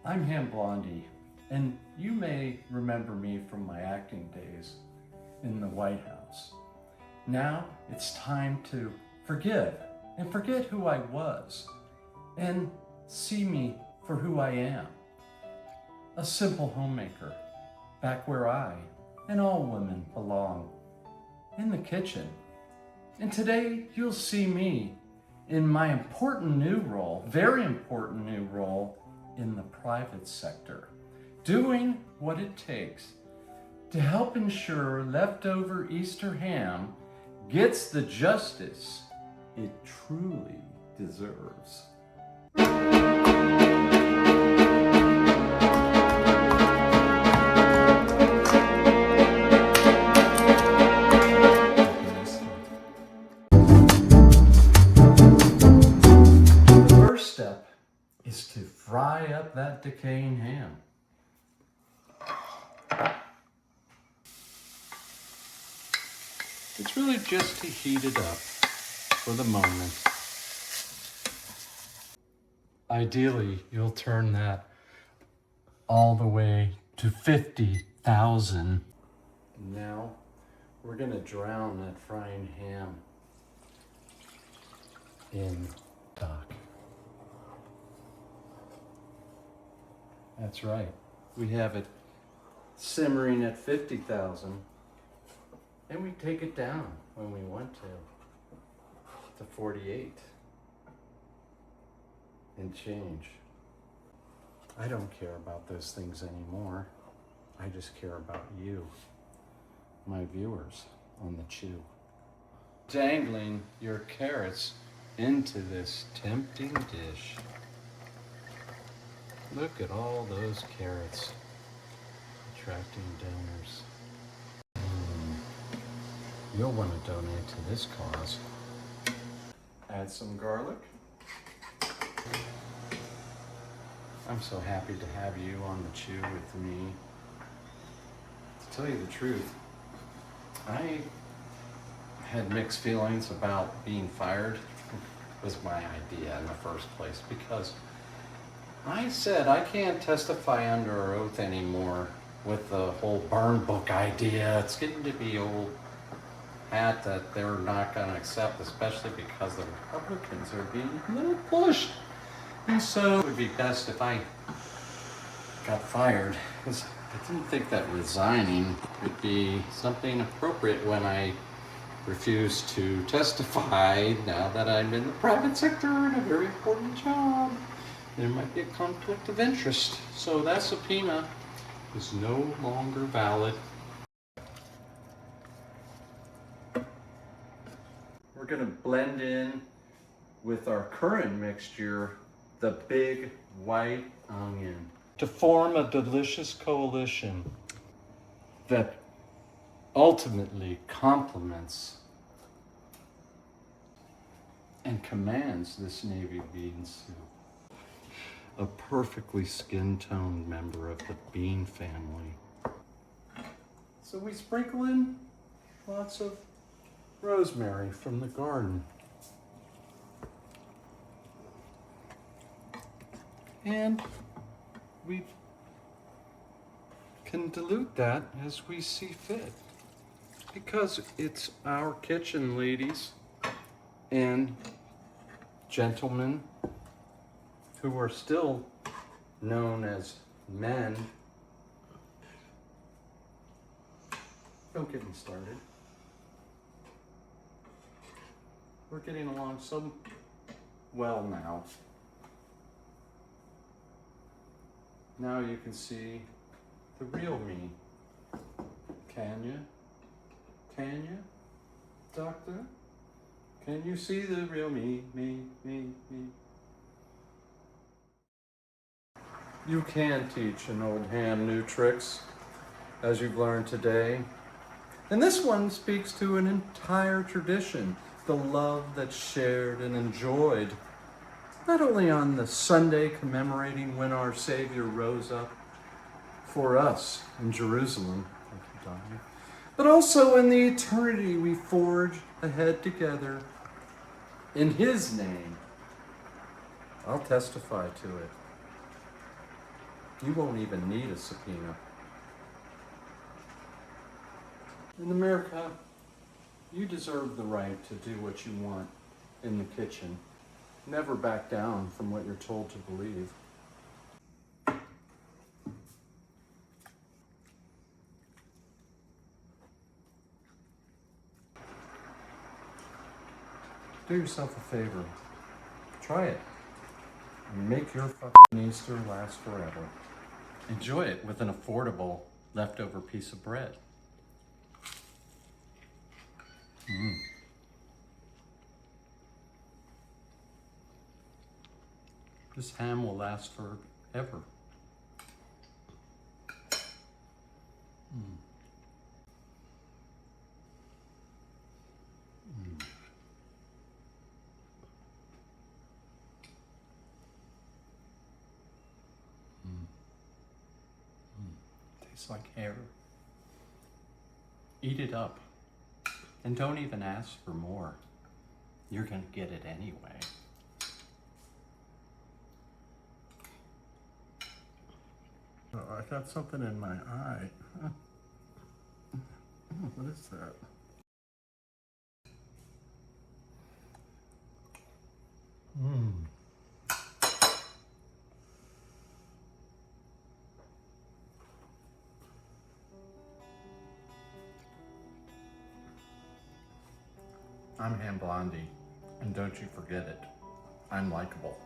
I'm Ham Blondi, and you may remember me from my acting days in the White House. Now it's time to forgive and forget who I was and see me for who I am. A simple homemaker, back where I and all women belong, in the kitchen. And today you'll see me in my important new role, very important new role in the private sector, doing what it takes to help ensure leftover Easter ham gets the justice it truly deserves. The first step is to fry up that decaying ham. It's really just to heat it up for the moment. Ideally, you'll turn that all the way to 50,000. Now, we're gonna drown that frying ham in stock. That's right. We have it simmering at 50,000, and we take it down when we want to 48 and change. I don't care about those things anymore. I just care about you, my viewers on the chew. Dangling your carrots into this tempting dish. Look at all those carrots attracting donors. You'll want to donate to this cause. Add some garlic. I'm so happy to have you on the chew with me. To tell you the truth, I had mixed feelings about being fired. Was my idea in the first place, because I said I can't testify under oath anymore with the whole burn book idea. It's getting to be old hat that they're not going to accept, especially because the Republicans are being a little pushed. And so it would be best if I got fired, because I didn't think that resigning would be something appropriate when I refuse to testify now that I'm in the private sector in a very important job. There might be a conflict of interest. So that subpoena is no longer valid. We're going to blend in with our current mixture the big white onion to form a delicious coalition that ultimately complements and commands this navy bean soup. A perfectly skin-toned member of the bean family. So we sprinkle in lots of rosemary from the garden. And we can dilute that as we see fit, because it's our kitchen, ladies and gentlemen who are still known as men. Don't get me started. We're getting along so well now. Now you can see the real me. Can you? Can you, doctor? Can you see the real me, me? You can teach an old ham new tricks, as you've learned today. And this one speaks to an entire tradition, the love that's shared and enjoyed, not only on the Sunday commemorating when our Savior rose up for us in Jerusalem, but also in the eternity we forge ahead together in His name. I'll testify to it. You won't even need a subpoena. In America, you deserve the right to do what you want in the kitchen. Never back down from what you're told to believe. Do yourself a favor. Try it. Make your fucking Easter last forever. Enjoy it with an affordable leftover piece of bread. This ham will last forever. Tastes like hair. Eat it up. And don't even ask for more. You're gonna get it anyway. Oh, I got something in my eye. What is that? I'm Ham Blondi, and don't you forget it. I'm likable.